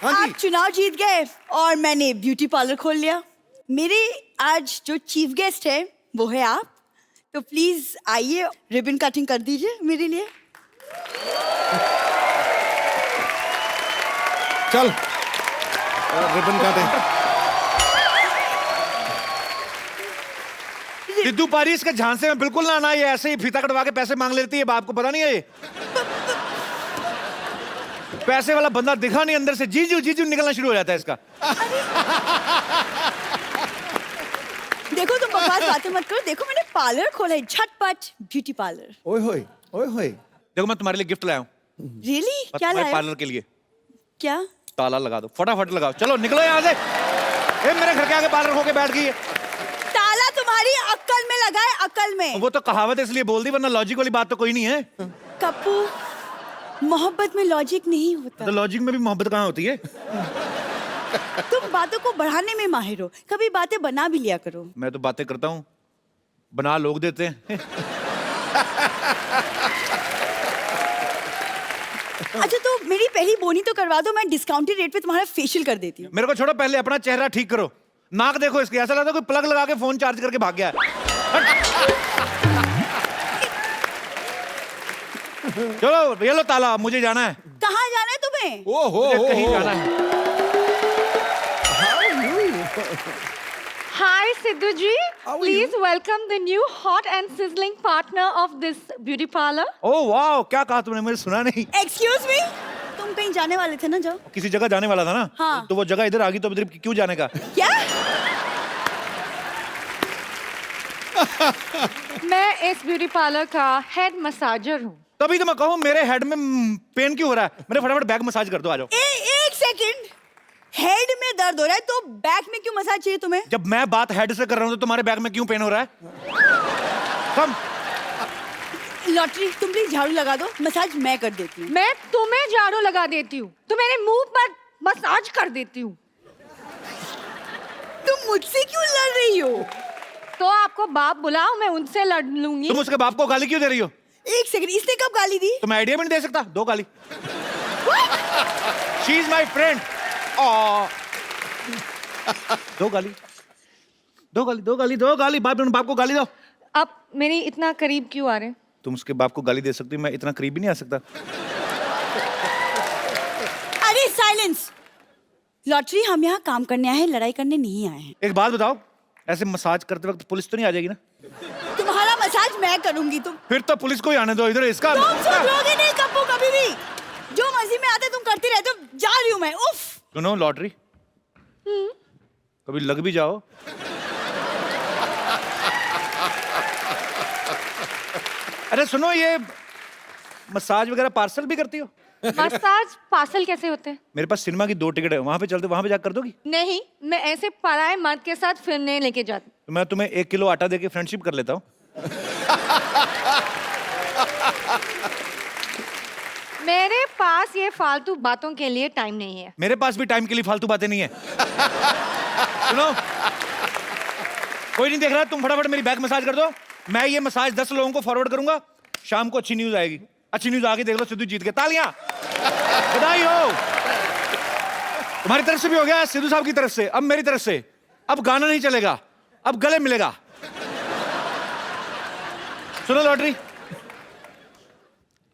हाँ जी। आप चुनाव जीत गए और मैंने ब्यूटी पार्लर खोल लिया। मेरे आज जो चीफ गेस्ट है वो है आप, तो प्लीज आइए रिबन कटिंग कर दीजिए मेरे लिए। चल रिबन काटे। सिद्धू पारी इसके झांसे में बिल्कुल ना आना, ये ऐसे ही फीता कटवा के पैसे मांग लेती है, बाप को पता नहीं है ये। पैसे वाला बंदा दिखा नहीं, अंदर से जीजू जीजू निकलना शुरू हो जाता है इसका। देखो तुम बकवास बातें मत करो, देखो मैंने पार्लर खोला है, झटपट ब्यूटी पार्लर। ओए होए ओए होए। देखो मैं तुम्हारे लिए गिफ्ट लाया हूँ। रियली? क्या तुम्हारे लाया? पार्लर के लिए क्या? ताला लगा दो, फटाफट लगाओ, चलो निकलो यहाँ से। ए, मेरे घर के आगे पार्लर होके बैठ गई है। ताला तुम्हारी अक्ल में लगा है, अक्ल में। वो तो कहावत है इसलिए बोल दी, वरना लॉजिक वाली बात तो कोई नहीं है। कप्पू, मोहब्बत में लॉजिक नहीं होता। तो लॉजिक में भी मोहब्बत कहाँ होती है? तुम बातों को बढ़ाने में माहिर हो, कभी बातें बना भी लिया करो। मैं तो बातें करता हूँ, बना लोग देते हैं। अच्छा तो मेरी पहली बोनी तो करवा दो, मैं डिस्काउंटेड रेट पे तुम्हारा फेशियल कर देती हूँ। मेरे को छोड़ो, पहले अपना चेहरा ठीक करो। नाक देखो इसके, ऐसा लगता है कोई प्लग लगा के फोन चार्ज करके भाग गया है। चलो ये लो ताला, मुझे जाना है। कहाँ जाना है तुम्हें? ओ हो मुझे कहीं जाना है। Hi, Sidhu ji. How are Please welcome the new hot and sizzling partner of this beauty parlor. ओह वाह, क्या कहा तुमने, मुझे सुना नहीं। एक्सक्यूज मी, तुम कहीं जाने वाले थे ना? जाओ। किसी जगह जाने वाला था ना? हाँ। तो वो जगह इधर आ गई, तो इधर क्यों जाने का? क्या? मैं इस ब्यूटी पार्लर का हेड मसाजर हूँ। तभी तो मैं कहूँ, मेरे हेड में पेन क्यों हो रहा है? मेरे फटाफट बैक मसाज कर दो, आ जाओ। एक सेकंड, हेड में दर्द हो रहा है तो बैक में क्यों मसाज चाहिए तुम्हें? जब मैं बात हेड से कर रहा हूँ तो तुम्हारे बैक में क्यों पेन हो रहा है? कम। लॉटरी, तुम प्लीज झाड़ू लगा दो, मसाज मैं कर देती हूँ। मैं तुम्हें झाड़ू लगा देती हूँ, तो मेरे मुंह पर मसाज कर देती हूँ। तुम मुझसे क्यों लड़ रही हो? तो आपको बाप बुलाओ, मैं उनसे लड़ लूंगी। तुम उसके बाप को गाली क्यों दे रही हो? एक सेकंड, इसने कब गाली दी? तो मैं आइडिया भी नहीं दे सकता, दो गाली। She is my friend. दो गाली, दो गाली, दो गाली, दो गाली। बाप को गाली दो। आप मेरी इतना करीब क्यों आ रहे हैं? तुम उसके बाप को गाली दे सकती हो, मैं इतना करीब भी नहीं आ सकता। अरे साइलेंस! लॉटरी, हम यहाँ काम करने आए हैं, लड़ाई करने नहीं आए हैं। एक बात बताओ, ऐसे मसाज करते वक्त पुलिस तो नहीं आ जाएगी ना? तुम्हारा मसाज मैं करूंगी, तुम फिर तो पुलिस को ही आने दो इधर। इसका सुधरोगे नहीं कप्पू कभी भी। जो मर्जी में आता है तुम करते रहते हो। जा रही हूँ मैं, उफ। सुनो लॉटरी, कभी लग भी जाओ। अरे सुनो, ये मसाज वगैरह पार्सल भी करती हो? मसाज पार्सल कैसे होते हैं? मेरे पास सिनेमा की 2 टिकट है, वहां पे चलते, वहां पे जाकर कर दोगी? नहीं, मैं ऐसे पराए मर्द के साथ फिरने लेके जाती। तो मैं तुम्हें 1 किलो आटा देके फ्रेंडशिप कर लेता हूँ। मेरे पास ये फालतू बातों के लिए टाइम नहीं है। मेरे पास भी टाइम के लिए फालतू बातें नहीं है। सुनो, कोई नहीं देख रहा, तुम फटाफट मेरी बैक मसाज कर दो। मैं ये मसाज 10 लोगों को फॉरवर्ड करूंगा, शाम को अच्छी न्यूज आएगी। अच्छी न्यूज आके देख लो, सिद्धू जीत गए। तालियां, बधाई हो। तुम्हारी तरफ से भी हो गया, सिद्धू साहब की तरफ से, अब मेरी तरफ से। अब गाना नहीं चलेगा, अब गले मिलेगा। सुनो lottery,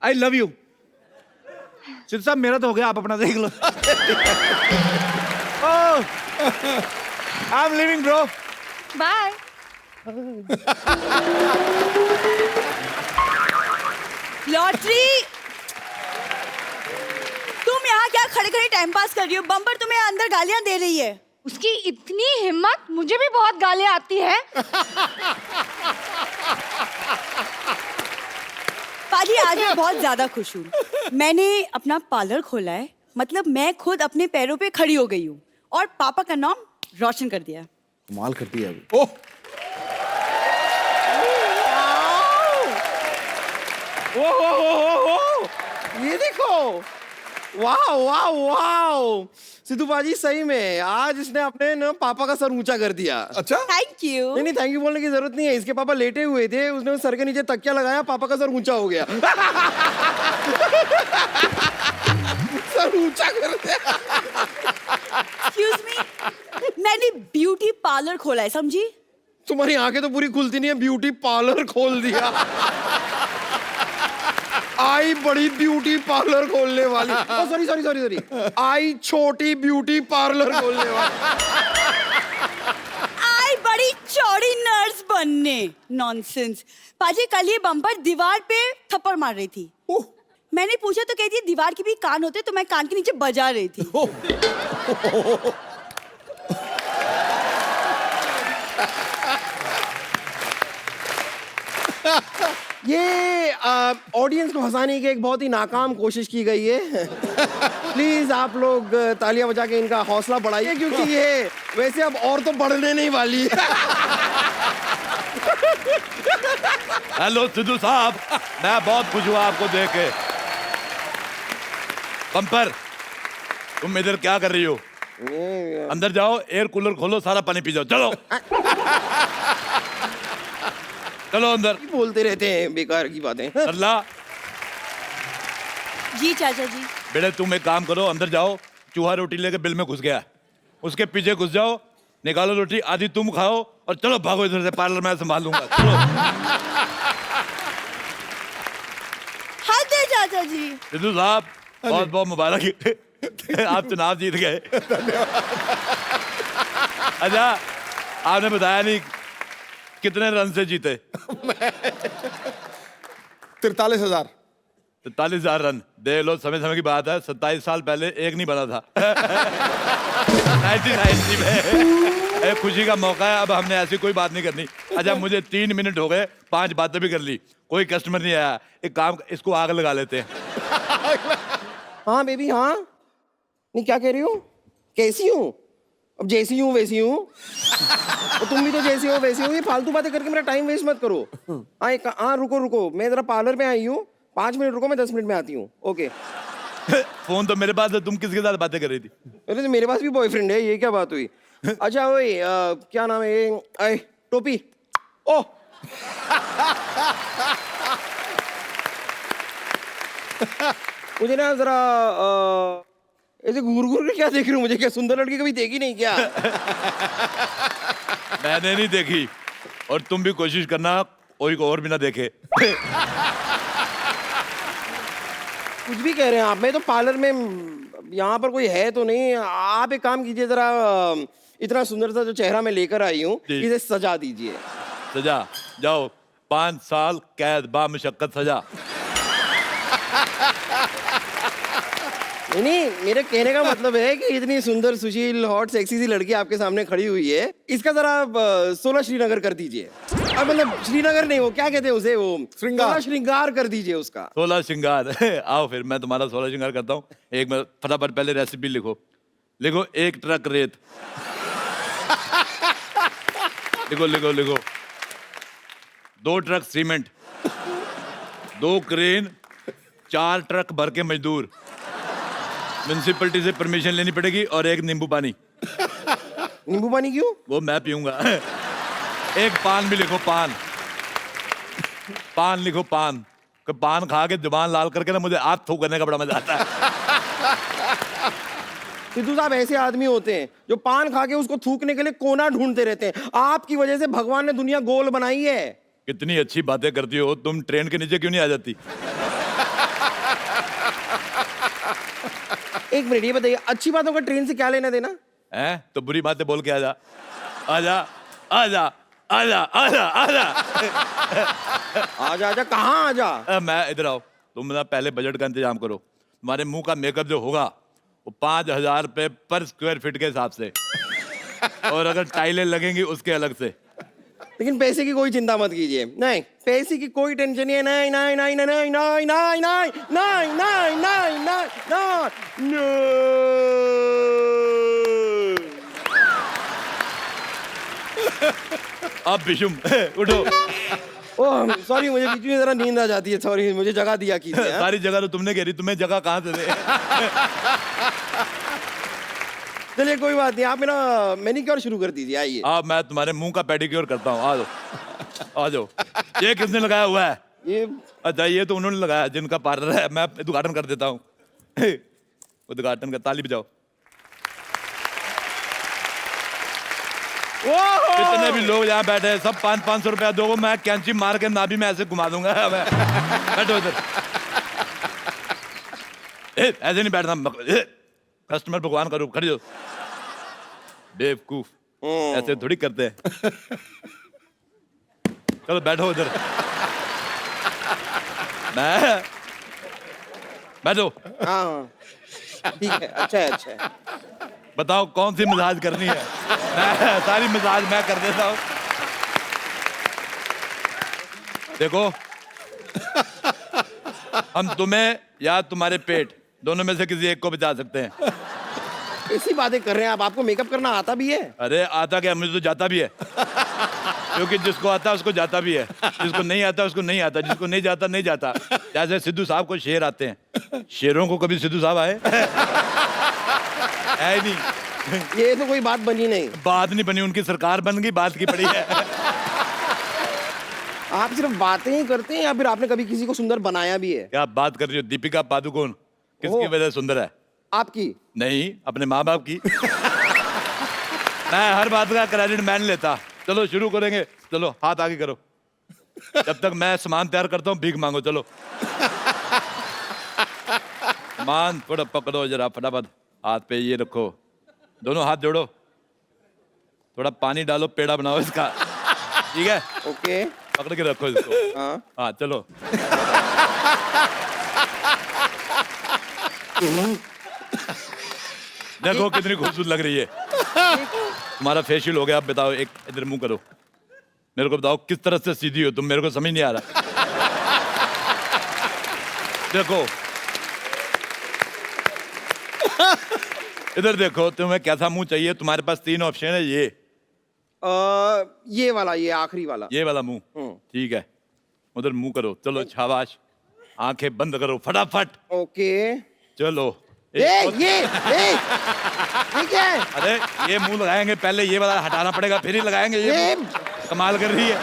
I love you. Sidhu साहब मेरा तो हो गया, आप अपना देख लो। I am living bro. Bye. Lottery, तुम यहाँ क्या खड़े खड़े टाइम पास कर रही हो? बम्पर तुम्हें अंदर गालियां दे रही है। उसकी इतनी हिम्मत, मुझे भी बहुत गालियां आती है। पाजी, आज मैं बहुत ज्यादा खुश हूँ। मैंने अपना पार्लर खोला है, मतलब मैं खुद अपने पैरों पे खड़ी हो गई हूँ और पापा का नाम रोशन कर दिया। कमाल करती है अभी। ओह ये देखो, वाह वाह वाह। सिद्धू बाजी सही में आज इसने अपने ना पापा का सर ऊंचा कर दिया। अच्छा, थैंक यू। नहीं थैंक यू बोलने की जरूरत नहीं है। इसके पापा लेटे हुए थे, उसने सर के नीचे तकिया लगाया, पापा का सर ऊंचा हो गया। सर ऊंचा कर दिया। एक्सक्यूज मी, मैंने ब्यूटी पार्लर खोला है, समझी? तुम्हारी आंखें तो पूरी खुलती नहीं है, ब्यूटी पार्लर खोल दिया। आई बड़ी ब्यूटी पार्लर खोलने वाली, सॉरी सॉरी सॉरी सॉरी, आई छोटी ब्यूटी पार्लर खोलने वाली। आई बड़ी चौड़ी नर्स बनने। नॉनसेंस। पाजी कल ये बम्पर दीवार पे थप्पड़ मार रही थी। मैंने पूछा तो कहती है दीवार के भी कान होते, तो मैं कान के नीचे बजा रही थी। ये ऑडियंस को हंसाने की एक बहुत ही नाकाम कोशिश की गई है। प्लीज आप लोग तालियां बजा के इनका हौसला बढ़ाइए, क्योंकि ये वैसे अब और तो बढ़ने नहीं वाली है। हेलो सिद्धू साहब, मैं बहुत खुश हुआ आपको देख के। बम्पर, तुम इधर क्या कर रही हो? अंदर जाओ, एयर कूलर खोलो, सारा पानी पी जाओ। चलो चलो अंदर। बोलते रहते हैं बेकार की बातें। अल्लाह। जी चाचा जी। बेटे तुम एक काम करो, अंदर जाओ, चूहा रोटी लेके बिल में घुस गया, उसके पीछे घुस जाओ, निकालो रोटी, आधी तुम खाओ और चलो भागो इधर से, पार्लर मैं संभाल लूंगा। चलो। हद है चाचा जी। सिद्धू साहब बहुत बहुत मुबारक, आप चुनाव जीत गए। अच्छा आपने बताया नहीं कितने रन से जीते? 43,000। 43,000 रन। देख लो, समय समय की बात है, 27 साल पहले एक नहीं बना था। 1990 में। खुशी का मौका है, अब हमने ऐसी कोई बात नहीं करनी। अच्छा मुझे 3 मिनट हो गए, 5 बातें भी कर ली, कोई कस्टमर नहीं आया। एक काम, इसको आग लगा लेते हैं। हाँ बेबी हाँ। नहीं क्या कह रही हो? कैसी हूँ? अब जैसी हूँ वैसी हूँ। तो तुम भी तो जैसी हो वैसी हो। ये फालतू बातें करके मेरा टाइम वेस्ट मत करो। हाँ रुको रुको, मैं जरा पार्लर में आई हूँ, 5 मिनट रुको, मैं 10 मिनट में आती हूँ। ओके। फोन तो मेरे पास है, तुम किसके साथ बातें कर रही थी? अरे तो मेरे पास भी बॉयफ्रेंड है, ये क्या बात हुई? अच्छा वही क्या नाम है ये? टोपी। ओह मुझे ना जरा ऐसे घूर घूर के क्या देख रही हूँ? मुझे क्या सुंदर लड़की कभी देखी नहीं क्या? मैंने नहीं देखी, और तुम भी कोशिश करना कोई को और भी ना देखे। कुछ भी कह रहे हैं आप। मैं तो पार्लर में, यहाँ पर कोई है तो नहीं। आप एक काम कीजिए, जरा इतना सुंदर सा जो चेहरा मैं लेकर आई हूँ, इसे सजा दीजिए। सजा? जाओ, 5 साल कैद बा मुशक्कत सजा। नहीं, मेरे कहने का मतलब है कि इतनी सुंदर सुशील हॉट सेक्सी सी लड़की आपके सामने खड़ी हुई है, इसका जरा 16 श्रीनगर कर दीजिए। अब मतलब श्रीनगर नहीं, वो क्या कहते हैं उसे, वो श्रृंगार। श्रृंगार कर दीजिए उसका। 16 श्रृंगार। आओ फिर मैं तुम्हारा 16 श्रृंगार करता हूँ। एक मिनट, फटाफट पहले रेसिपी लिखो। लिखो 1 ट्रक रेत। लिखो लिखो लिखो। 2 ट्रक सीमेंट, 2 क्रेन, 4 ट्रक भर के मजदूर, म्युनिसिपैलिटी से परमिशन लेनी पड़ेगी, और 1 नींबू पानी। नींबू पानी क्यों? वो मैं पीऊंगा। 1 पान भी लिखो, पान। पान लिखो, पान। पान खा के जुबान लाल करके ना मुझे हाथ थूक करने का बड़ा मजा आता है। सिद्धू साहब ऐसे आदमी होते हैं जो पान खा के उसको थूकने के लिए कोना ढूंढते रहते हैं। आपकी वजह से भगवान ने दुनिया गोल बनाई है। कितनी अच्छी बातें करती हो तुम, ट्रेन के नीचे क्यों नहीं आ जाती? एक मिनट, ये बताइए, अच्छी बातों का ट्रेन से क्या लेना देना हैं? तो बुरी बातें बोल के आजा, आजा, आजा, आजा, आजा, आजा। आजा आजा कहाँ आजा? मैं इधर आओ। तुम ना पहले बजट का इंतजाम करो। तुम्हारे मुंह का मेकअप जो होगा वो 5,000 रुपए पर स्क्वायर फीट के हिसाब से, और अगर टाइलें लगेंगी उसके अलग से। लेकिन पैसे की कोई चिंता मत कीजिए। नहीं, पैसे की कोई टेंशन नहीं है। नहीं नहीं नहीं नहीं नहीं नहीं नहीं नहीं नहीं नहीं नहीं नहीं। अब बिशुम उठो। ओह सॉरी, मुझे बीच में जरा नींद आ जाती है। सॉरी, मुझे जगह दिया कीजिए। सारी जगह तो तुमने घेरी, तुम्हें जगह कहाँ से दे? चलिए कोई बात नहीं, आप मेरा मैनिक्योर शुरू कर दीजिए। आइए। अब मैं तुम्हारे मुंह का पेडिक्योर करता हूँ। आ जाओ, आ जाओ। ये किसने लगाया हुआ है? ये अच्छा, ये तो उन्होंने लगाया जिनका पार्लर है। मैं उद्घाटन कर देता हूँ। उद्घाटन का, ताली बजाओ। जितने भी लोग यहाँ बैठे हैं सब 500-500 रुपया दो, मैं कैंची मार के नाभि में ऐसे घुमा दूंगा मैं। बैठो इधर। ऐसे नहीं बैठना, कस्टमर भगवान का रूप, खड़ी हो। बेवकूफ, ऐसे थोड़ी करते हैं। चलो बैठो इधर। बैठो। हाँ ठीक है, अच्छा है, अच्छा है। बताओ कौन सी मसाज करनी है? मैं सारी मसाज मैं कर देता हूँ। देखो, हम तुम्हें या तुम्हारे पेट दोनों में से किसी एक को बचा सकते हैं। ऐसी बातें कर रहे हैं आप, आपको मेकअप करना आता भी है? अरे आता क्या, मुझे तो जाता भी है। क्योंकि जिसको आता है उसको जाता भी है, जिसको नहीं आता उसको नहीं आता, जिसको नहीं जाता नहीं जाता। जैसे सिद्धू साहब को शेर आते हैं, शेरों को कभी सिद्धू साहब आए? है नहीं। ये तो कोई बात बनी नहीं। बात नहीं बनी, उनकी सरकार बन गई, बात की पड़ी है। आप सिर्फ बातें ही करते हैं या फिर आपने कभी किसी को सुंदर बनाया भी है? क्या बात कर रही हो? दीपिका पादुकोण किसकी ओह। वजह से सुंदर है? आपकी? नहीं, अपने माँ बाप की। मैं हर बात का क्रेडिट मैं नहीं लेता। चलो शुरू करेंगे, चलो हाथ आगे करो। जब तक मैं सामान तैयार करता हूँ भीख मांगो। चलो सामान थोड़ा पकड़ो जरा फटाफट, हाथ पे ये रखो, दोनों हाथ जोड़ो, थोड़ा पानी डालो, पेड़ा बनाओ इसका, ठीक है? ओके, पकड़ के रखो इसको। हाँ। हाँ चलो। देखो कितनी खूबसूरत लग रही है। तुम्हारा फेशियल हो गया, अब बताओ, एक इधर मुंह करो, मेरे को बताओ किस तरह से सीधी हो तुम, मेरे को समझ नहीं आ रहा। देखो इधर देखो, तुम्हें कैसा मुंह चाहिए? तुम्हारे पास 3 ऑप्शन है, ये वाला, ये आखिरी वाला। ये वाला मुंह, ठीक है? उधर मुंह करो, चलो शाबाश। आंखें बंद करो फटाफट। ओके। चलो ये क्या है? अरे ये मुंह लगाएंगे, पहले ये वाला हटाना पड़ेगा, फिर ही लगाएंगे। ये कमाल कर रही है।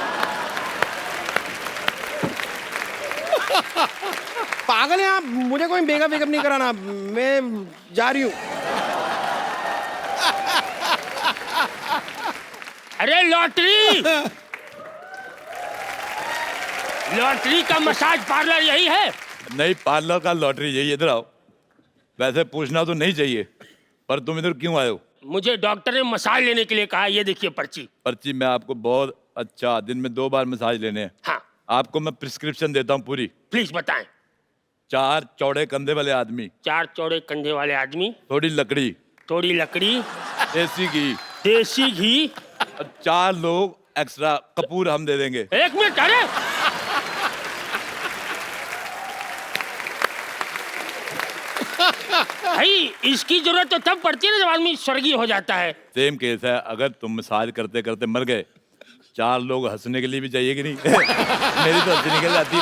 पागल है आप, मुझे कोई मेकअप वेकअप नहीं कराना, मैं जा रही हूँ। अरे लॉटरी, लॉटरी का मसाज पार्लर यही है? नहीं, पार्लर का लॉटरी यही। इधर आओ। वैसे पूछना तो नहीं चाहिए, पर तुम इधर क्यों आए हो? मुझे डॉक्टर ने मसाज लेने के लिए कहा। ये देखिए पर्ची। पर्ची मैं आपको बहुत अच्छा, दिन में 2 बार मसाज लेने हैं। हाँ आपको मैं प्रिस्क्रिप्शन देता हूँ पूरी। प्लीज बताएं। 4 चौड़े कंधे वाले आदमी, 4 चौड़े कंधे वाले आदमी, थोड़ी लकड़ी, थोड़ी लकड़ी, देसी घी, देसी घी, और 4 लोग एक्स्ट्रा कपूर हम दे देंगे। 1 मिनट। अरे भाई, इसकी जरूरत तो तब पड़ती है ना जब आदमी स्वर्गीय हो जाता है। सेम केस है, अगर तुम मसाज करते करते मर गए, 4 लोग हंसने के लिए भी चाहिए कि नहीं? मेरी तो हंसी निकल जाती।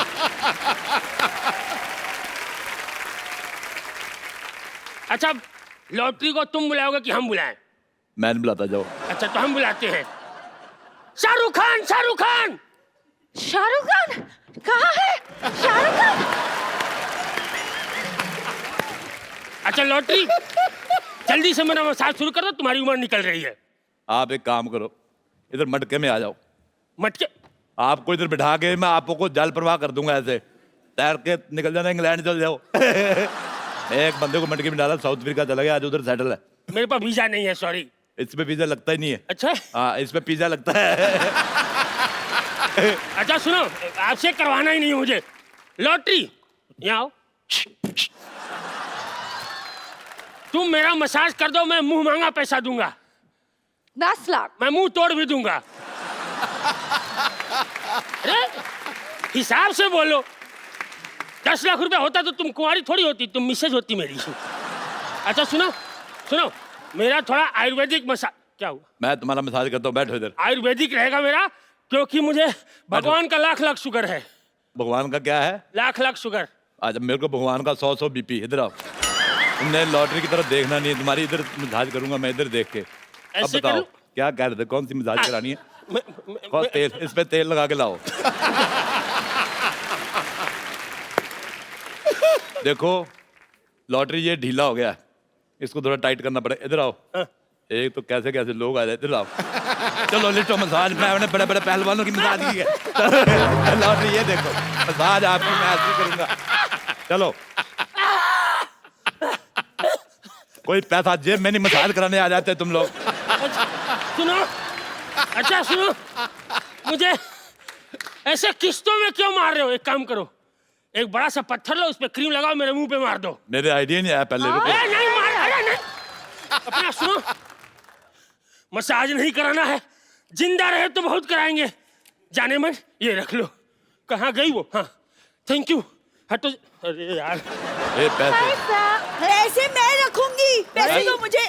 अच्छा, लॉटरी को तुम बुलाओगे कि हम बुलाएं? मैं नहीं बुलाता, जाओ। अच्छा तो हम बुलाते हैं। शाहरुख खान, शाहरुख खान। शाहरुख खान कहाँ है? शाहरुख खान। अच्छा लॉटरी, जल्दी से मेरा मसाज शुरू कर दो, तुम्हारी उम्र निकल रही है। आप एक काम करो, इधर मटके में आ जाओ। मटके? आपको इधर बिठा के मैं आपको को जल प्रवाह कर दूंगा, ऐसे तैर के निकल जाना, इंग्लैंड चल जाओ। एक बंदे को मटके में डाला, साउथ अफ्रीका चला गया, आज उधर सेटल है। मेरे पास वीजा नहीं है, सॉरी। इस पे वीजा लगता ही नहीं है। अच्छा हाँ, इस पे पिज्जा लगता है। अच्छा सुनो, आपसे करवाना ही नहीं है मुझे। लॉटरी यहाँ आओ। तुम मेरा मसाज कर दो, मैं मुंह मांगा पैसा दूंगा। 10 लाख। मैं मुंह तोड़ भी दूंगा। अरे हिसाब से बोलो। 10 लाख रुपए होता तो तुम कुंवारी थोड़ी होती, तुम मिसेज होती मेरी। अच्छा सुनो सुनो, मेरा थोड़ा आयुर्वेदिक मसाज। क्या हुआ? मैं तुम्हारा मसाज करता हूँ, बैठो इधर। आयुर्वेदिक रहेगा मेरा, क्योंकि मुझे भगवान का लाख शुगर है। भगवान का क्या है? लाख शुगर। आज मेरे को भगवान का 100 बीपी। इधर आओ। तुमने लॉटरी की तरफ देखना नहीं है, तुम्हारी इधर मसाज करूंगा मैं, इधर देख के। अब ऐसे बताओ करूं? क्या कह रहे थे, कौन सी मसाज करानी है? मैं- और तेल, इस पे तेल लगा के लाओ। देखो लॉटरी ये ढीला हो गया, इसको थोड़ा टाइट करना पड़ेगा। इधर आओ। हाँ। एक तो कैसे कैसे लोग आ जाए, इधर आओ। चलो लिटो मसाज, मैंने बड़े बड़े पहलवानों की मसाज की है। चलो ये देखो मसाज आपकी मैं ऐसे करूंगा। चलो कोई पैसा जेब में नहीं, मसाज कराने आ जाते तुम लोग। सुनो, अच्छा सुनो, मुझे ऐसे किस्तों में क्यों मार रहे हो? एक काम करो, एक बड़ा सा पत्थर लो, उस पे क्रीम लगाओ, मेरे मुंह पे मार दो। मेरे आइडिया नहीं आया पहले। रुको। नहीं मार, अरे नहीं, अपना सुनो, मसाज नहीं कराना है, जिंदा रहे तो बहुत कराएंगे। जाने मन ये रख लो। कहाँ गई वो? हाँ थैंक यू। हटो। अरे यार ए पैसे पैसे मैं रखूंगी, पैसे दो मुझे।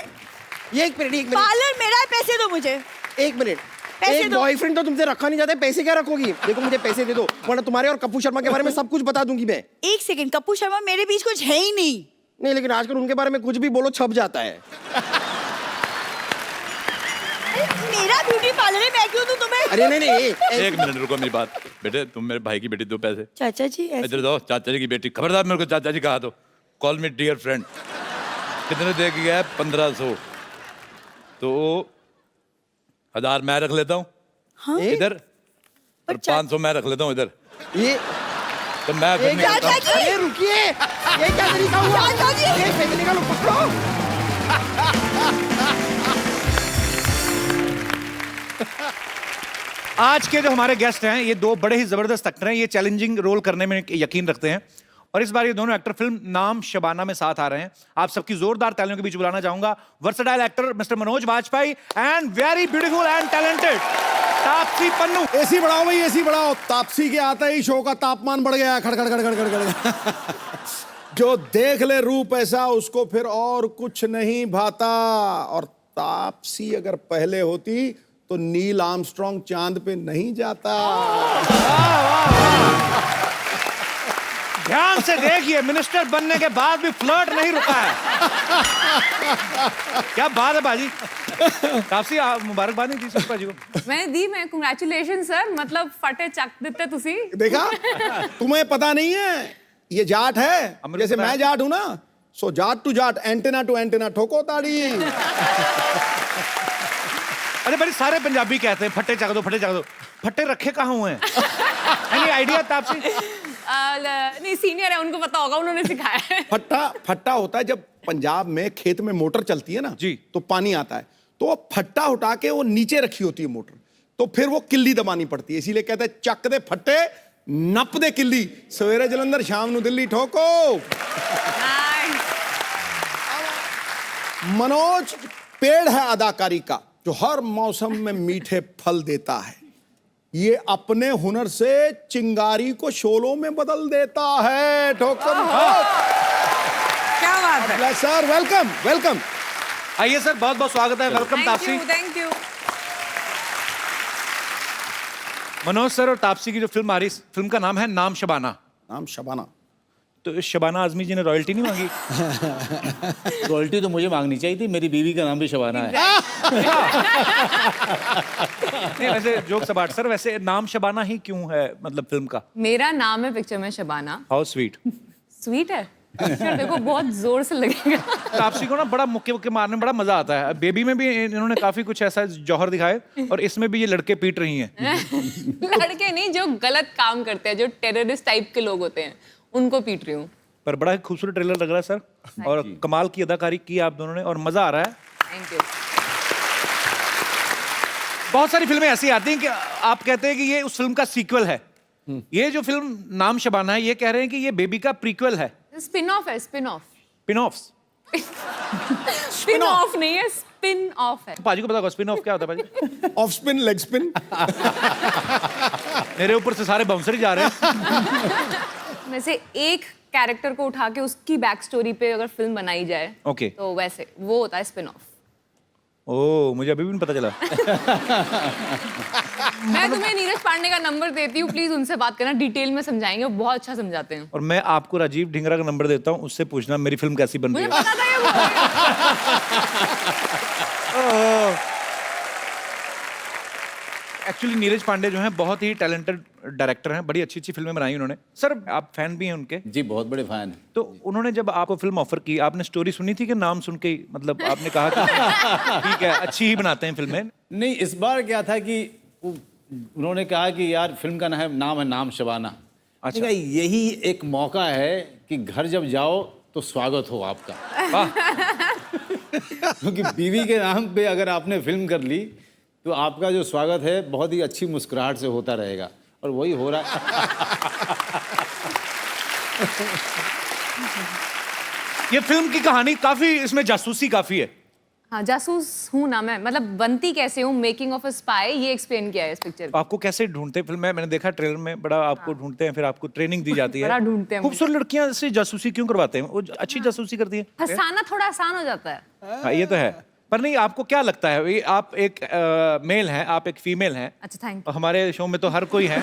ये एक मिनट पार्लर मेरा है, पैसे दो मुझे। एक मिनट। पैसे एक दो। बॉयफ्रेंड तो तुमसे रखा नहीं जाता, पैसे क्या रखोगी? देखो मुझे पैसे दे दो, वरना तुम्हारे और कपूर शर्मा के बारे में सब कुछ बता दूंगी मैं। एक सेकंड, कपूर शर्मा मेरे बीच कुछ है ही नहीं। नहीं, लेकिन आजकल उनके बारे में कुछ भी बोलो छप जाता है। मेरा ब्यूटी पार्लर है, मैं क्यों दूं तुम्हें? अरे नहीं, एक मिनट रुको मेरी बात। बेटे तुम मेरे भाई की बेटी, दो पैसे चाचा जी ऐसे- इधर दो। चाचा जी की बेटी, खबरदार मेरे को चाचा जी कहा तो। Call me dear friend. कितने दे के गया है? 1500। तो 1000 मैं रख लेता हूँ हाँ? इधर, और 500 मैं रख लेता हूँ इधर। ये तो मैं फिर निकलता हूँ। चाचा जी! अरे रुकिए, ये क्या तरीका हुआ? चाचा जी! ये पैसे निकालो, पकड़ो। आज के जो हमारे गेस्ट हैं ये दो बड़े ही जबरदस्त एक्टर हैं। ये चैलेंजिंग रोल करने में यकीन रखते हैं और इस बार ये दोनों एक्टर फिल्म नाम शबाना में साथ आ रहे हैं। आप सबकी जोरदार तालियों के बीच बुलाना चाहूंगा versatile actor mister Manoj Vajpayee and very beautiful and talented Taapsee Pannu. AC बढ़ाओ भाई, एसी बढ़ाओ। तापसी के आते ही शो का तापमान बढ़ गया, खड़खड़ खड़खड़ खड़खड़। जो देख ले रूप ऐसा, उसको फिर और कुछ नहीं भाता। और तापसी अगर पहले होती तो नील आर्मस्ट्रांग चांद पे नहीं जाता। ध्यान से देखिए, मिनिस्टर बनने के बाद भी फ्लर्ट नहीं रुका है। क्या बात है बाजी। तापसी मुबारकबाद नहीं दी सुष्पा जी को? मैंने दी, मैं कंग्रेचुलेशन सर, मतलब फटे चक देते तुसी। देखा, तुम्हें पता नहीं है ये जाट है, जैसे मैं जाट हूं ना। So Jat to Jat, antenna to antenna, ठोको ताड़ी। अरे बड़ी सारे पंजाबी कहते हैं फट्टे चक दो, फट्टे चक दो। फट्टे रखे कहाँ हुए हैं? Any idea Taapsee? नहीं, सीनियर है, उनको पता होगा, उन्होंने सिखाया है। फट्टा होता है जब पंजाब में खेत में मोटर चलती है ना जी, तो पानी आता है, तो वो फट्टा उठा के वो नीचे रखी होती है मोटर, तो फिर वो किल्ली दबानी पड़ती है। इसीलिए कहते हैं चक दे फट्टे, नप दे किल्ली। सवेरे जलंधर, शाम नू दिल्ली, ठोको। मनोज पेड़ है अदाकारी का जो हर मौसम में मीठे फल देता है। ये अपने हुनर से चिंगारी को शोलों में बदल देता है। ठोकर क्या बात है। Sir, welcome welcome. आइए सर, बहुत बहुत स्वागत है। Welcome Taapsee. Thank you. Manoj sir और तापसी की जो फिल्म आ रही, फिल्म का नाम है नाम शबाना। नाम शबाना। तो इस शबाना आजमी जी ने रॉयल्टी नहीं मांगी? रॉयल्टी तो मुझे मांगनी चाहिए थी, मेरी बीवी का नाम भी शबाना है। नहीं वैसे जोक सबाट सर, वैसे नाम शबाना ही क्यों है मतलब फिल्म का? मेरा नाम है पिक्चर में शबाना। How sweet. स्वीट है पिक्चर, देखो बहुत जोर से लगेगा। तापसी को ना बड़ा मुक्के मारने में बड़ा मजा आता है। बेबी में भी इन्होंने काफी कुछ ऐसा जौहर दिखाए और इसमें भी ये लड़के पीट रही हैं। लड़के नहीं, जो गलत काम करते हैं, जो टेररिस्ट टाइप के लोग होते हैं, उनको पीट रही हूँ। पर बड़ा ही खूबसूरत ट्रेलर लग रहा है सर, और कमाल की अदाकारी की आप दोनों ने और मजा आ रहा है। Thank you. बहुत सारी फिल्में ऐसी आती हैं कि आप कहते हैं कि ये उस फिल्म का सीक्वल है। ये जो फिल्म नाम शबाना है, ये कह रहे हैं कि ये बेबी का प्रीक्वल है। स्पिन ऑफ है, spin off. Spin offs? Spin off नहीं है, स्पिन ऑफ है। पाजी को पता होगा स्पिन ऑफ क्या होता है पाजी? Off spin, leg spin. मेरे ऊपर से सारे बाउंसर ही जा रहे हैं। वैसे एक कैरेक्टर को उठा के उसकी बैक स्टोरी पे अगर फिल्म बनाई जाए, ओके, तो वैसे वो होता है स्पिन ऑफ। ओह, मुझे अभी भी नहीं पता चला। मैं तुम्हें नीरज पांडे का नंबर देती हूँ, प्लीज उनसे बात करना, डिटेल में समझाएंगे, वो बहुत अच्छा समझाते हैं। और मैं आपको राजीव ढिंगरा का नंबर देता हूँ, उससे पूछना मेरी फिल्म कैसी बन रही मुझे है। पता था ये बोलेगा। एक्चुअली नीरज पांडे जो हैं बहुत ही टैलेंटेड डायरेक्टर हैं, बड़ी अच्छी अच्छी फिल्में बनाई उन्होंने। सर आप फैन भी हैं उनके, जी बहुत बड़े फैन हैं। तो उन्होंने जब आपको फिल्म ऑफर की, आपने स्टोरी सुनी थी कि नाम सुन के ही, मतलब आपने कहा कि ठीक है अच्छी ही बनाते हैं फिल्में? नहीं, इस बार क्या था कि उन्होंने कहा कि यार फिल्म का नाम है नाम शबाना। अच्छा, यही एक मौका है कि घर जब जाओ तो स्वागत हो आपका। क्योंकि बीवी के नाम पे अगर आपने फिल्म कर ली तो आपका जो स्वागत है बहुत ही अच्छी मुस्कुराहट से होता रहेगा, और वही हो रहा है। ये फिल्म की कहानी काफी, इसमें जासूसी काफी है। हाँ, जासूस हूँ ना मैं, मतलब बनती कैसे हूँ, मेकिंग ऑफ अ स्पाई, ये एक्सप्लेन किया है इस पिक्चर में। आपको कैसे ढूंढते हैं फिल्म में? मैंने देखा ट्रेलर में, बड़ा आपको ढूंढते हैं, फिर आपको ट्रेनिंग दी जाती है। बड़ा ढूंढते हैं मुझे। खूबसूरत लड़कियां से जासूसी क्यों करवाते हैं? वो अच्छी जासूसी करती है। फंसाना थोड़ा आसान हो जाता है। हाँ, ये तो है। पर नहीं, आपको क्या लगता है, ये आप एक मेल हैं, आप एक फीमेल हैं। अच्छा, थैंक और हमारे शो में तो हर कोई है।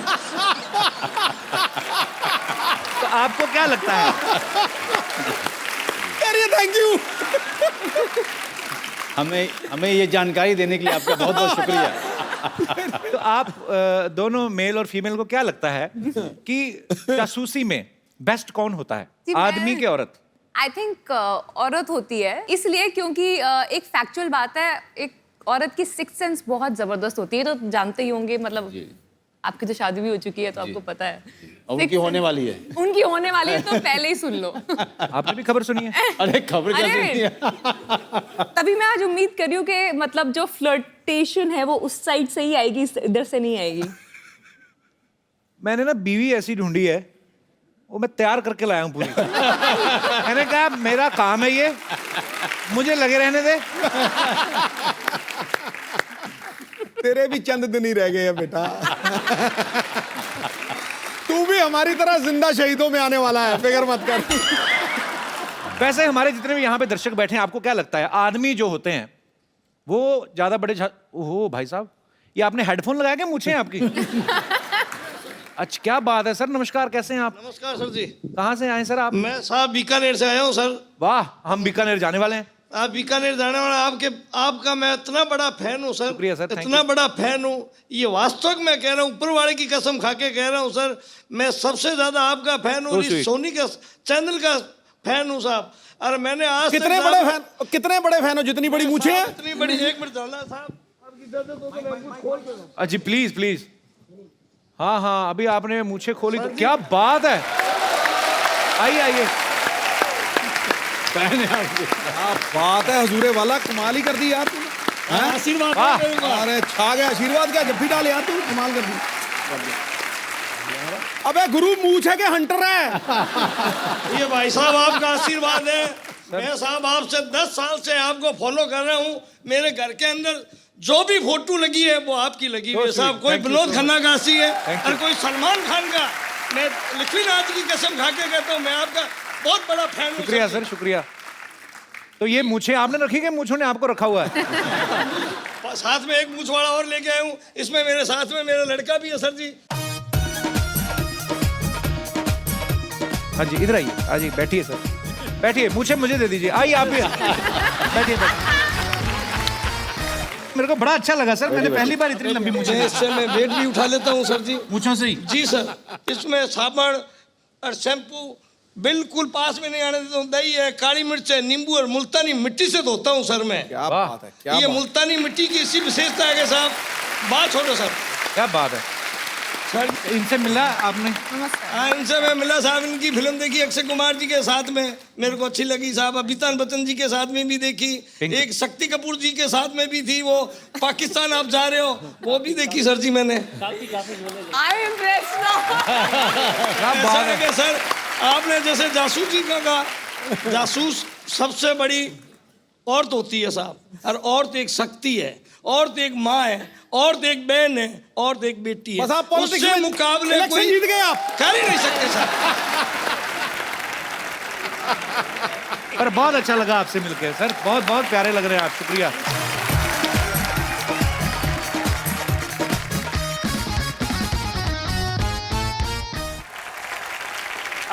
तो आपको क्या लगता है? Thank you. हमें ये जानकारी देने के लिए आपका बहुत बहुत शुक्रिया। तो आप दोनों मेल और फीमेल को क्या लगता है कि जासूसी में बेस्ट कौन होता है, जी, आदमी के औरत? आई थिंक औरत होती है, इसलिए क्योंकि एक फैक्चुअल बात है, एक औरत की सिक्स्थ सेंस बहुत जबरदस्त होती है, तो जानते ही होंगे, मतलब आपकी तो शादी भी हो चुकी है तो आपको पता है। और उनकी होने वाली है। उनकी होने वाली है, तो पहले ही सुन लो। आपने भी खबर सुनी है? अरे खबर क्या अरे, सुनती है? तभी मैं आज उम्मीद कर रही हूँ कि मतलब जो फ्लर्टेशन है वो उस साइड से ही आएगी, इधर से नहीं आएगी। मैंने ना बीवी ऐसी ढूंढी है, वो मैं तैयार करके लाया हूँ पूरी। मैंने कहा मेरा काम है ये, मुझे लगे रहने दे। तेरे भी चंद दिन ही रह गए हैं बेटा। तू भी हमारी तरह जिंदा शहीदों में आने वाला है, फिक्र मत कर। वैसे हमारे जितने भी यहाँ पे दर्शक बैठे हैं, आपको क्या लगता है आदमी जो होते हैं वो ज्यादा बड़े ओहो भाई साहब, ये आपने हेडफोन लगाया क्या? मुझे आपकी। अच्छा, क्या बात है सर, नमस्कार, कैसे हैं आप? नमस्कार सर जी। कहाँ से आए सर आप? मैं साहब बीकानेर से आया हूँ सर। वाह, हम बीकानेर जाने वाले हैं। आप बीकानेर जाने वाला, आपका मैं इतना बड़ा फैन हूँ सर, शुक्रिया सर, थैंक इतना यू। बड़ा फैन हूँ, ये वास्तव में कह रहा हूँ, ऊपर वाले की कसम खा के कह रहा हूँ सर, मैं सबसे ज्यादा आपका फैन हूँ, इस सोनी का चैनल का फैन हूँ साहब। और मैंने आज कितने बड़े फैन हो? जितनी बड़ी मूछें हैं? इतनी बड़ी, एक मिनट डालना साहब, आपकी इजाजत हो तो मैं कुछ खोल के दूं। जी प्लीज प्लीज। हाँ हाँ, अभी आपने मुझे खोली तो क्या बात है। आइए आइए। क्या बात है, हजूरे वाला कमाल ही कर दी यार तूने। आशीर्वाद वाह। दूंगा। अरे छा गया, आशीर्वाद क्या जब भी डाले यार, तू कमाल कर दी। अबे गुरु मूछ है कि हंटर है? ये भाई साहब आपका आशीर्वाद है। मैं साहब आपसे 10 साल से आपको फॉलो कर रहा हूँ। मेरे घर के अंदर जो भी फोटो लगी है वो आपकी लगी हुई है साहब। कोई विनोद खन्ना का हंसी है और कोई सलमान खान का। मैं लक्ष्मीनाथ की कसम खा के कहता हूँ, मैं आपका बहुत बड़ा फैन हूँ। शुक्रिया सर, शुक्रिया। तो ये मूछें आपने रखी कि मूछों ने आपको रखा हुआ है? साथ में एक मूछ वाला और लेके आया हूँ, इसमें मेरे साथ में मेरा लड़का भी है सर जी। हाँ जी, इधर आइए, आ जाइए, बैठिए सर, बैठिए, मूछें मुझे दे दीजिए। आइए आप भी बैठिए। मेरे को बड़ा अच्छा लगा सर, मैंने पहली बार इतनी लंबी मूछें देखी। इससे मैं वेट भी उठा लेता हूँ सर जी। मूछों से ही? जी सर। इसमें साबुन और शैम्पू बिल्कुल पास में नहीं आने देता हूँ। दही है, काली मिर्च है, नींबू और मुल्तानी मिट्टी से धोता हूँ सर मैं। क्या बात है, क्या ये बात। मुल्तानी मिट्टी की इसी विशेषता है कि साहब, बात छोड़ो सर। क्या बात है सर, इनसे मिला आपने? हाँ, इनसे मैं मिला साहब। इनकी फिल्म देखी अक्षय कुमार जी के साथ में, मेरे को अच्छी लगी साहब। अमिताभ बच्चन जी के साथ में भी देखी, एक शक्ति कपूर जी के साथ में भी थी, वो पाकिस्तान आप जा रहे हो, वो भी देखी सर जी मैंने। I am impressed now. क्या बात है सर, आपने जैसे जासूसी का कहा, जासूस सबसे बड़ी औरत होती है साहब, और औरत एक शक्ति है, औरत एक माँ है, औरत एक बहन है, औरत एक बेटी है। बस आप पॉलिटिक्स उससे में मुकाबले इलेक्शन कोई जीत गए आप। कर ही नहीं सकते सर। पर बहुत अच्छा लगा आपसे मिलकर सर, बहुत बहुत प्यारे लग रहे हैं आप, शुक्रिया।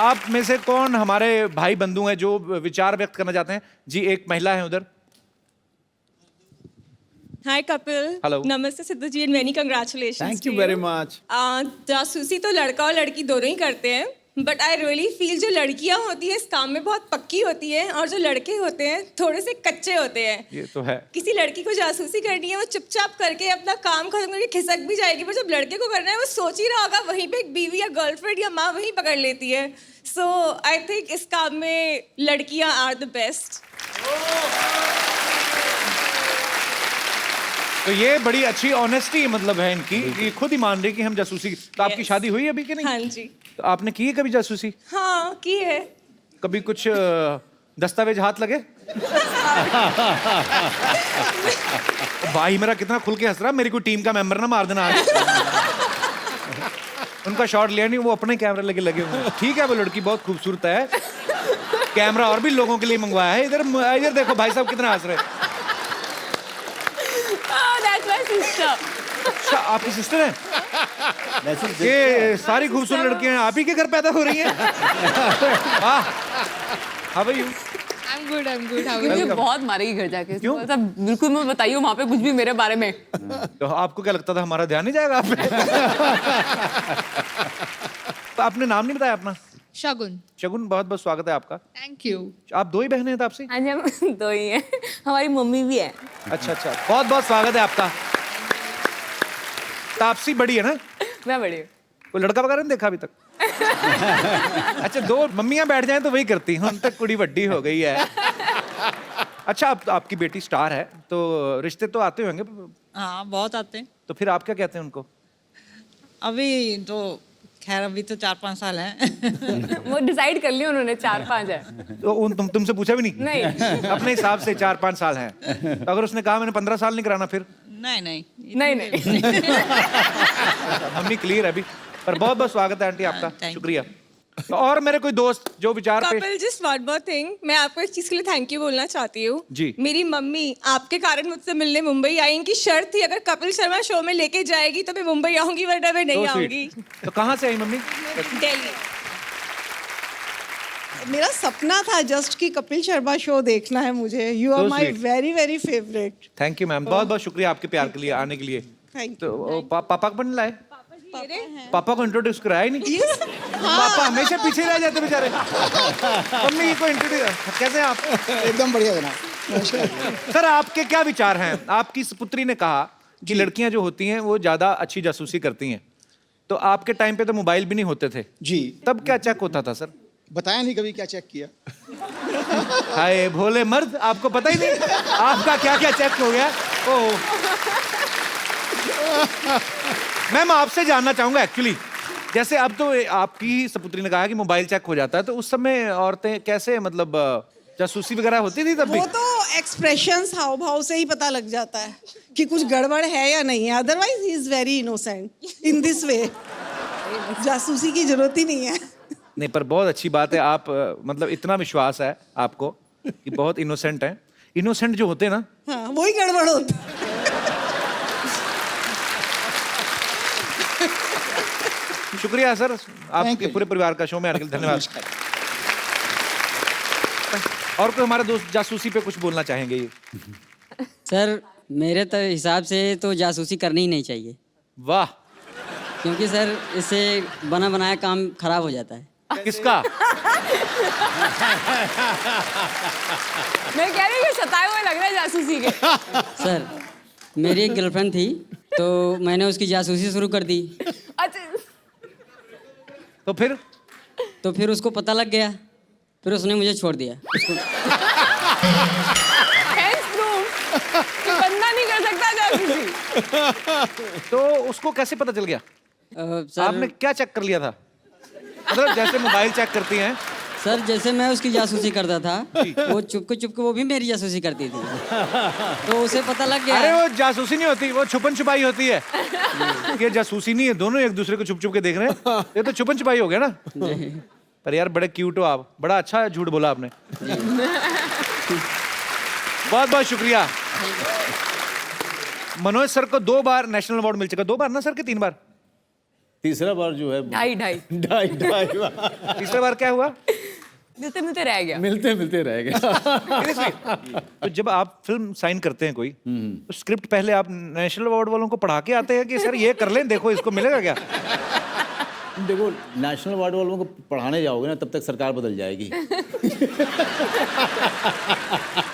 आप में से कौन हमारे भाई बंधु हैं जो विचार व्यक्त करना चाहते हैं? जी, एक महिला है उधर। हाय कपिल। Hello. नमस्ते Sidhu ji and many congratulations. Thank you very much. जासूसी तो लड़का और लड़की दोनों ही करते हैं, बट आई रियली फील जो लड़कियां होती हैं इस काम में बहुत पक्की होती हैं और जो लड़के होते हैं थोड़े से कच्चे होते हैं। ये तो है। किसी लड़की को जासूसी करनी है, वो चुपचाप करके अपना काम खत्म करके खिसक भी जाएगी, पर जब लड़के को करना है वो सोच ही रहा होगा, वहीं पे एक बीवी या गर्लफ्रेंड या माँ वहीं पकड़ लेती है। सो आई थिंक इस काम में लड़कियां आर द बेस्ट। तो ये बड़ी अच्छी ऑनेस्टी मतलब है इनकी, ये खुद ही मान रही कि हम जासूसी। तो आपकी शादी हुई अभी कि नहीं? हाँ जी। तो आपने की है कभी जासूसी? हाँ की है। कभी कुछ दस्तावेज हाथ लगे? भाई मेरा कितना खुल के हंस रहा, मेरी कोई टीम का मेंबर ना मार देना आज। उनका शॉट लिया नहीं, वो अपने कैमरे लगे हुए हैं। ठीक है, वो लड़की बहुत खूबसूरत है, कैमरा और भी लोगों के लिए मंगवाया है। इधर इधर देखो भाई साहब कितना हंस रहे हैं। अच्छा, आपकी सिस्टर है? ये सारी खूबसूरत लड़कियां आप ही के घर पैदा हो रही हैं? How are you? I am good मुझे बहुत मारेगी घर जाके। क्यों? मतलब बिल्कुल मत बताइए वहाँ पे कुछ भी मेरे बारे में। तो आपको क्या लगता था हमारा ध्यान नहीं जाएगा आप पे? तो आपने नाम नहीं बताया अपना? शगुन। शगुन, बहुत बहुत स्वागत है आपका। Thank you. आप दो ही बहनें हैं तापसी? हाँ जी, हम दो ही हैं। हमारी मम्मी भी है। अच्छा अच्छा, बहुत बहुत स्वागत है आपका। तापसी बड़ी है ना? मैं बड़ी हूँ। कोई लड़का वगैरह नहीं देखा अभी तक? अच्छा, दो मम्मियां बैठ जाएं तो वही करती हैं, उन तक कुड़ी बड्डी हो गई है। अच्छा, अब तो आपकी बेटी स्टार है, तो रिश्ते तो आते होंगे? हाँ बहुत आते हैं। तो फिर आप क्या कहते हैं उनको? अभी तो खैर अभी तो 4-5 साल हैं। वो डिसाइड कर लिया उन्होंने, 4-5 है। तो तुमसे पूछा भी नहीं? नहीं। अपने हिसाब से 4-5 साल हैं। तो अगर उसने कहा मैंने 15 साल नहीं कराना फिर? नहीं नहीं नहीं। मम्मी क्लियर है अभी। पर बहुत बहुत स्वागत है आंटी आपका, Thank you. शुक्रिया। तो और मेरे कोई दोस्त जो विचार पे Kapil just one more thing, मैं आपको इस चीज के लिए थैंक यू बोलना चाहती हूँ। जी। मेरी मम्मी आपके कारण मुझसे मिलने मुंबई आई, इनकी शर्त थी अगर कपिल शर्मा शो में लेके जाएगी तो मैं मुंबई आऊंगी, वरना मैं नहीं So sweet. आऊंगी। तो कहाँ से आई मम्मी? दिल्ली। मेरा सपना था जस्ट कि कपिल शर्मा शो देखना है मुझे। You are So my sweet. Very very favourite. Thank you ma'am, बहुत बहुत शुक्रिया आपके प्यार के लिए, आने के लिए। थैंक तो पापा को नहीं लाए? यू। पापा को इंट्रोड्यूस कराया ही नहीं? पापा हमेशा पीछे रह जाते बेचारे। मम्मी को इंट्रोड्यूस कैसे आप? एकदम बढ़िया जनाब। सर, आपके क्या विचार हैं? आपकी पुत्री ने कहा कि लड़कियां जो होती हैं वो ज्यादा अच्छी जासूसी करती हैं, तो आपके टाइम पे तो मोबाइल भी नहीं होते थे जी। तब क्या चेक होता था सर? बताया नहीं कभी क्या चेक किया। हाय भोले मर्द, आपको पता ही नहीं आपका क्या क्या चेक हो गया। ओह, मैम आपसे जानना चाहूंगा एक्चुअली, जैसे अब तो आपकी सपुत्री ने कहा कि मोबाइल चेक हो जाता है, तो उस समय औरतें कैसे मतलब जासूसी वगैरह होती थी तब भी? वो तो एक्सप्रेशंस हाव भाव से ही पता लग जाता है कि कुछ गड़बड़ है या नहीं है। Otherwise he is very innocent in this way. जासूसी की जरूरत ही नहीं है। नहीं, पर बहुत अच्छी बात है, आप मतलब इतना विश्वास है आपको कि बहुत इनोसेंट हैं। इनोसेंट जो होते हैं ना, हाँ वही गड़बड़ होता है। शुक्रिया सर, आपके पूरे परिवार का शो में आने के लिए धन्यवाद। और कोई हमारे दोस्त जासूसी पे कुछ बोलना चाहेंगे? सर मेरे तो हिसाब से तो जासूसी करनी ही नहीं चाहिए। वाह। क्योंकि सर इससे बना बनाया काम खराब हो जाता है। किसका? मैं कह रही हूँ सताए हुए लग रहा है जासूसी के। सर मेरी एक गर्लफ्रेंड थी, तो मैंने उसकी जासूसी शुरू कर दी। अच्छा, तो फिर उसको पता लग गया, फिर उसने मुझे छोड़ दिया। Hence proof कि बंदा नहीं कर सकता जासूसी। तो उसको कैसे पता चल गया? सर आपने क्या चेक कर लिया था? मतलब जैसे मोबाइल चेक करती हैं। सर जैसे मैं उसकी जासूसी करता था, वो चुपके वो भी मेरी जासूसी करती थी, तो उसे पता लग गया। अरे वो जासूसी नहीं होती, वो छुपन छुपाई होती है। ये जासूसी नहीं है, दोनों एक दूसरे को छुप छुप के देख रहे हैं। ये तो छुपन छुपाई हो गया ना। पर यार बड़े क्यूट हो आप, बड़ा अच्छा झूठ बोला आपने। बहुत बहुत शुक्रिया। मनोज सर को 2 बार नेशनल अवार्ड मिल चुका। 2 बार ना सर के 3 बार? तीसरा बार जो है ढाई बार। तीसरा बार क्या हुआ? मिलते मिलते रह गया। मिलते मिलते रह गए। तो जब आप फिल्म साइन करते हैं कोई, तो स्क्रिप्ट पहले आप नेशनल अवार्ड वालों को पढ़ा के आते हैं कि सर ये कर लें, देखो इसको मिलेगा क्या? देखो, नेशनल अवार्ड वालों को पढ़ाने जाओगे ना, तब तक सरकार बदल जाएगी।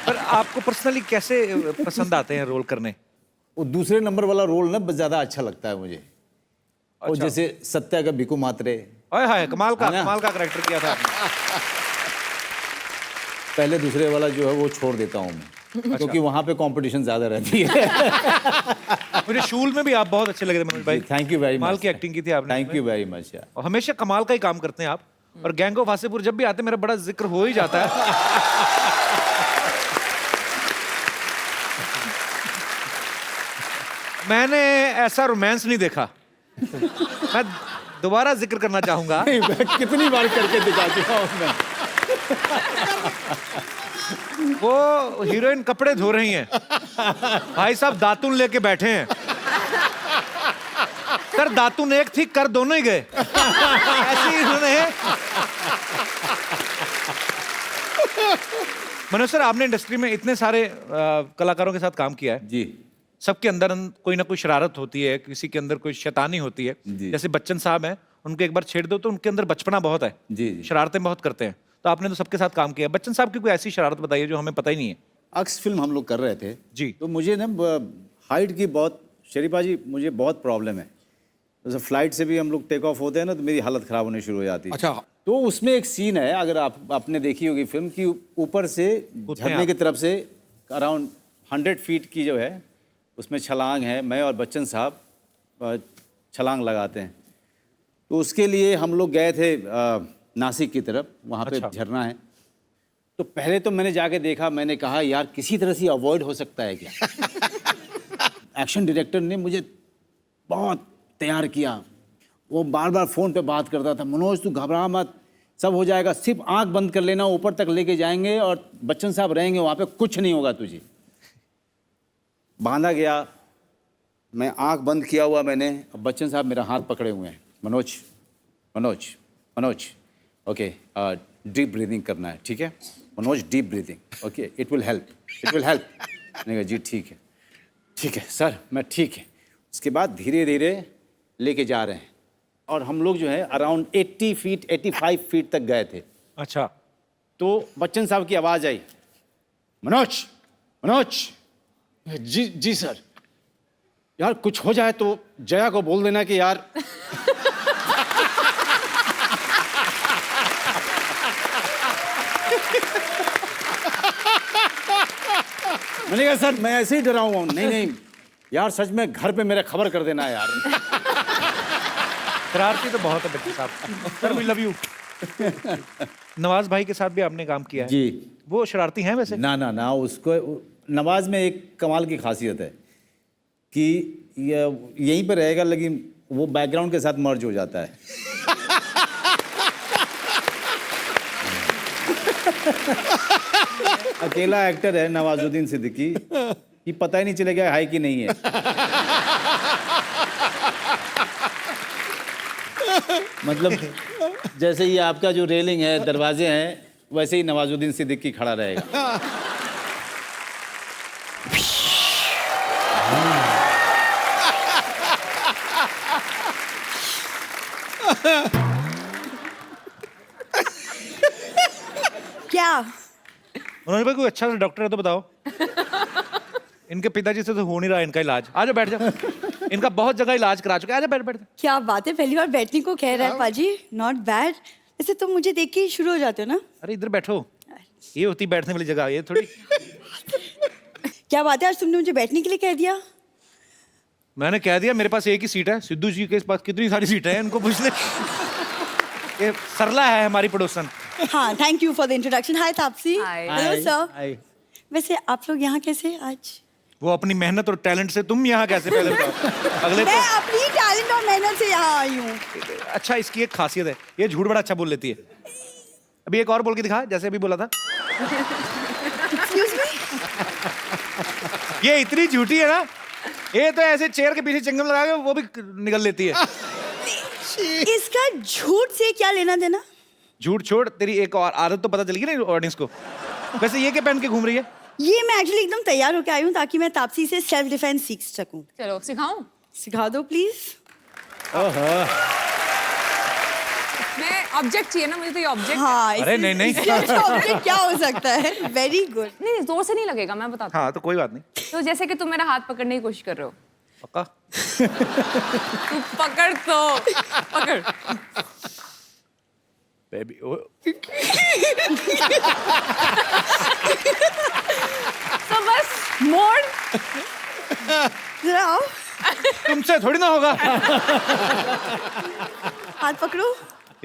पर आपको पर्सनली कैसे पसंद आते हैं रोल करने? वो दूसरे नंबर वाला रोल ना ज़्यादा अच्छा लगता है मुझे। और जैसे सत्या का भिकू मात्रे, हाय हाय, कमाल का कैरेक्टर किया था। पहले दूसरे वाला जो है वो छोड़ देता हूँ मैं, क्योंकि वहाँ पे कंपटीशन ज़्यादा रहती है। मुझे शूल में भी आप बहुत अच्छे लगे थे मनोज भाई। Thank you very much. कमाल की एक्टिंग की थी आपने। थैंक यू वेरी मच यार। और हमेशा कमाल का ही काम करते हैं आप। और गैंग ऑफ वासेपुर जब भी आते हैं मेरा बड़ा जिक्र हो ही जाता है। मैंने ऐसा रोमांस नहीं देखा। मैं दोबारा जिक्र करना चाहूंगा। कितनी बार करके दिखा चुका हूं मैं। वो हीरोइन कपड़े धो रही हैं, भाई साहब दातुन लेके बैठे हैं। सर दातुन एक थी, कर दोनों ही गए। ऐसे ही उन्होंने। मनोज सर, आपने इंडस्ट्री में इतने सारे कलाकारों के साथ काम किया है जी। सबके अंदर कोई ना कोई शरारत होती है, किसी के अंदर कोई शैतानी होती है। जैसे बच्चन साहब हैं, उनको एक बार छेड़ दो तो उनके अंदर बचपना बहुत है। जी। शरारतें बहुत करते हैं। तो आपने तो सबके साथ काम किया। बच्चन साहब की कोई ऐसी शरारत बताइए जो हमें पता ही नहीं है। अक्स फिल्म हम लोग कर रहे थे जी, तो मुझे ना हाइट की बहुत, शरीफा जी मुझे बहुत प्रॉब्लम है। जैसे फ्लाइट से भी हम लोग टेक ऑफ होते हैं ना, तो मेरी हालत ख़राब होने शुरू हो जाती है। अच्छा। तो उसमें एक सीन है, अगर आपने देखी होगी फिल्म की, ऊपर से झरने की तरफ से अराउंड 100 फीट की जो है उसमें छलांग है। मैं और बच्चन साहब छलांग लगाते हैं। तो उसके लिए हम लोग गए थे नासिक की तरफ, वहाँ पे झरना है। तो पहले तो मैंने जाके देखा, मैंने कहा यार किसी तरह से अवॉइड हो सकता है क्या। एक्शन डायरेक्टर ने मुझे बहुत तैयार किया। वो बार बार फ़ोन पे बात करता था, मनोज तू घबरा मत, सब हो जाएगा, सिर्फ आंख बंद कर लेना, ऊपर तक लेके जाएंगे और बच्चन साहब रहेंगे वहाँ पे, कुछ नहीं होगा तुझे। बांधा गया, मैं आंख बंद किया हुआ मैंने, अब बच्चन साहब मेरा हाथ पकड़े हुए हैं, Manoj Manoj Manoj, okay deep breathing करना है, ठीक है Manoj, deep breathing, okay it will help, it will help. मैंने कहा जी ठीक है सर, मैं ठीक है। उसके बाद धीरे धीरे लेके जा रहे हैं और हम लोग जो है अराउंड 80 फीट 85 फीट तक गए थे। अच्छा। तो बच्चन साहब की आवाज़ आई, मनोज मनोज। जी सर। यार कुछ हो जाए तो जया को बोल देना कि यार मैंने कहा सर मैं ऐसे ही डरा हुआ हूँ। नहीं यार सच में घर पे मेरे खबर कर देना यार। शरारती तो बहुत है बच्चे साहब। Sir we love you. Nawaz भाई के साथ भी आपने काम किया है जी। वो शरारती हैं वैसे? ना, उसको नवाज में एक कमाल की खासियत है कि यहीं पर रहेगा लेकिन वो बैकग्राउंड के साथ मर्ज हो जाता है। अकेला एक्टर है नवाजुद्दीन सिद्दीकी कि पता ही नहीं चलेगा है कि नहीं है। मतलब जैसे ये आपका जो रेलिंग है, दरवाजे हैं, वैसे ही नवाजुद्दीन सिद्दीकी खड़ा रहेगा। क्या मनोज भाई कोई अच्छा सा डॉक्टर है तो बताओ। इनके पिताजी से तो हो नहीं रहा इनका इलाज। आ जाओ बैठ जाओ। इनका बहुत जगह इलाज करा चुके। आ जाओ बैठ। क्या बात है, पहली बार बैठने को कह रहा है पाजी। Not bad. वैसे तुम मुझे देख के ही शुरू हो जाते हो ना। अरे इधर बैठो, ये होती बैठने वाली जगह, ये थोड़ी। क्या बात है, आज तुमने मुझे बैठने के लिए कह दिया? मैंने कह दिया मेरे पास एक ही सीट है। सिद्धू जी के पास कितनी सारी सीटें हैं, इनको पूछ ले। ये सरला है हमारी पड़ोसन। हाँ, thank you for the introduction. Hi Taapsee. Hi. Hello sir. वैसे आप लोग यहाँ कैसे आज? वो अपनी मेहनत और टैलेंट से, तुम यहाँ कैसे? पहले बताओ। अगले मैं अपनी टैलेंट और मेहनत से यहाँ आई हूँ। अच्छा, इसकी एक खासियत है, ये झूठ बड़ा अच्छा बोल लेती है। अभी एक और बोल के दिखा, जैसे अभी बोला था। Excuse me? ये इतनी झूठी है ना, ये तो ऐसे चेयर के पीछे चंगम लगा के वो भी निकल लेती है। इसका झूठ से क्या लेना देना? झूठ छोड़, तेरी एक और आदत तो पता चल गई ना ऑडियंस को। वैसे ये क्या पहन के घूम रही है? ये मैं एक्चुअली एकदम तैयार होकर आई हूँ ताकि मैं तापसी से सेल्फ डिफेंस सीख सकूं। चलो सिखाऊं? सिखा दो प्लीज। मैं ऑब्जेक्ट चाहिए ना मुझे, तो ये ऑब्जेक्ट। हाँ, अरे नहीं नहीं, ऑब्जेक्ट क्या हो सकता है? Very good. नहीं जोर से नहीं लगेगा, मैं बताती हाँ तो कोई बात नहीं। हूँ। तो जैसे कि तुम मेरा हाथ पकड़ने की कोशिश कर रहे हो। पक्का? तू पकड़ तो पकड़। बेबी तो बस मोड़। जरा आओ, तुमसे थोड़ी ना होगा। हाथ पकड़ो।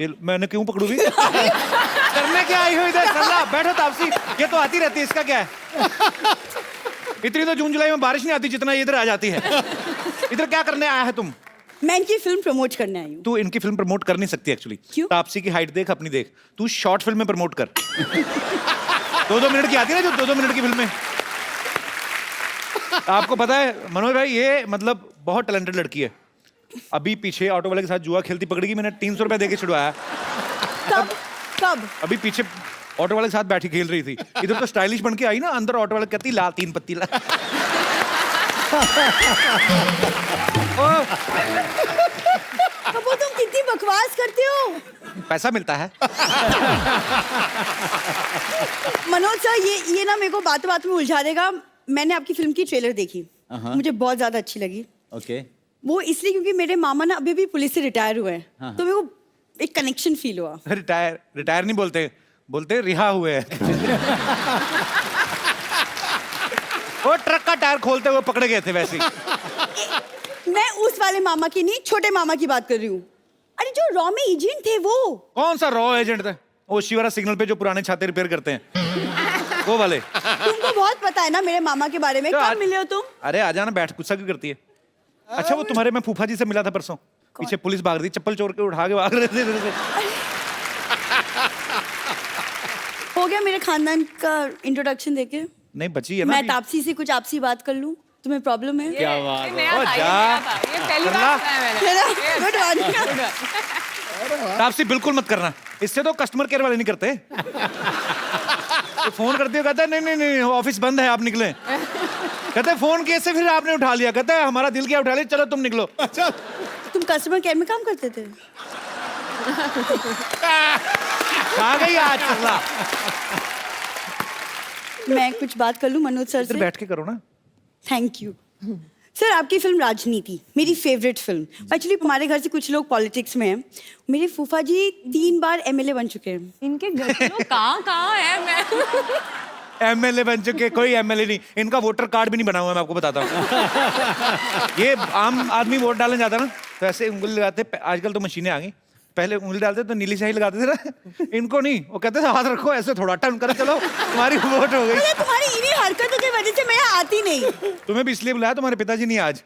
मैंने क्यों पकड़ू भी? करने क्या आई हो इधर? चल बैठो तापसी, ये तो आती रहती है, इसका क्या है? इतनी तो जून जुलाई में बारिश नहीं आती जितना इधर आ जाती है। इधर क्या करने आया है तुम? मैं इनकी फिल्म प्रमोट करने आई हूँ। तू इनकी फिल्म प्रमोट कर नहीं सकती एक्चुअली। क्यों? तापसी की हाइट देख, अपनी देख। तू शॉर्ट फिल्म में प्रमोट कर। 2-2 मिनट की आती है ना, जो 2-2 मिनट की फिल्में। आपको पता है मनोज भाई, ये मतलब बहुत टैलेंटेड लड़की है। अभी पीछे ऑटो वाले के साथ जुआ खेलती पकड़ गई, मैंने 300 रुपया देके छुड़वाया। कब कब? अभी पीछे ऑटो वाले के साथ बैठी खेल रही थी। इधर तो स्टाइलिश बन के आई ना, अंदर ऑटो वाले कहती लाल 3 पत्ती ला। कपूर तुम कितनी बकवास करते हो। पैसा मिलता है। मनोज सर, ये ना मेरे को बातों बातों में उलझा देगा। मैंने आपकी फिल्म की ट्रेलर देखी, मुझे बहुत ज्यादा अच्छी लगी। ओके। वो इसलिए क्योंकि मेरे मामा ना अभी भी पुलिस से रिटायर हुए हैं, तो मेरे को एक कनेक्शन फील हुआ। रिटायर नहीं बोलते, बोलते रिहा हुए हैं। वो ट्रक का टायर खोलते हुए पकड़े गए थे वैसे ही। मैं उस वाले मामा की नहीं, छोटे मामा की बात कर रही हूँ। अरे जो रॉ में एजेंट थे वो। कौन सा रॉ एजेंट था? वो शिवरा सिग्नल पे जो पुराने छाते रिपेयर करते हैं, वो वाले। तुमको बहुत पता है ना मेरे मामा के बारे में। कब मिले हो तुम? अरे आ जाना, बैठ। गुस्सा क्यों करती है? अच्छा वो तुम्हारे, मैं फूफा जी से मिला था परसों। पीछे पुलिस भाग रही, चप्पल चोर के उठा के भाग रहे थे। हो गया मेरे खानदान का इंट्रोडक्शन देके? नहीं बची है ना। मैं तापसी से कुछ आपसी बात कर लूं? तुम्हें प्रॉब्लम है? क्या बात है? नया था, ये नया था। ये पहली बार सुना है मैंने। Good one. तापसी बिल्कुल मत करना, इससे तो कस्टमर केयर वाले नहीं करते। तो फोन करते हो, कहता है नहीं नहीं नहीं ऑफिस बंद है, आप निकले। कहते हैं फोन कैसे फिर आपने उठा लिया? कहता है हमारा दिल क्या उठा लिया, चलो तुम निकलो। अच्छा तुम कस्टमर केयर में काम करते थे? आ गई आज चला। मैं कुछ बात कर लूं मनोज सर से? बैठ के करो ना। Thank you sir. आपकी फिल्म राजनीति मेरी फेवरेट फिल्म। एक्चुअली हमारे घर से कुछ लोग पॉलिटिक्स में हैं। मेरे फूफा जी 3 बार एमएलए बन चुके हैं। इनके घर के लोग कहाँ है? मैं एमएलए बन चुके? कोई एमएलए नहीं, इनका वोटर कार्ड भी नहीं बना हुआ, मैं आपको बताता हूँ। ये आम आदमी वोट डालने जाता ना तो ऐसे उंगली लगाते, आजकल तो मशीनें आ गई, पहले उंगली डालते तो नीली स्याही लगाते थे ना। इनको नहीं, वो कहते थे हाथ रखो ऐसे, थोड़ा टर्न करो, चलो तुम्हारी वोट हो गई। तुम्हारी इन्हीं हरकतों की वजह से मैं यहाँ आती नहीं। तुम्हें भी इसलिए बुलाया, तुम्हारे पिताजी नहीं आज।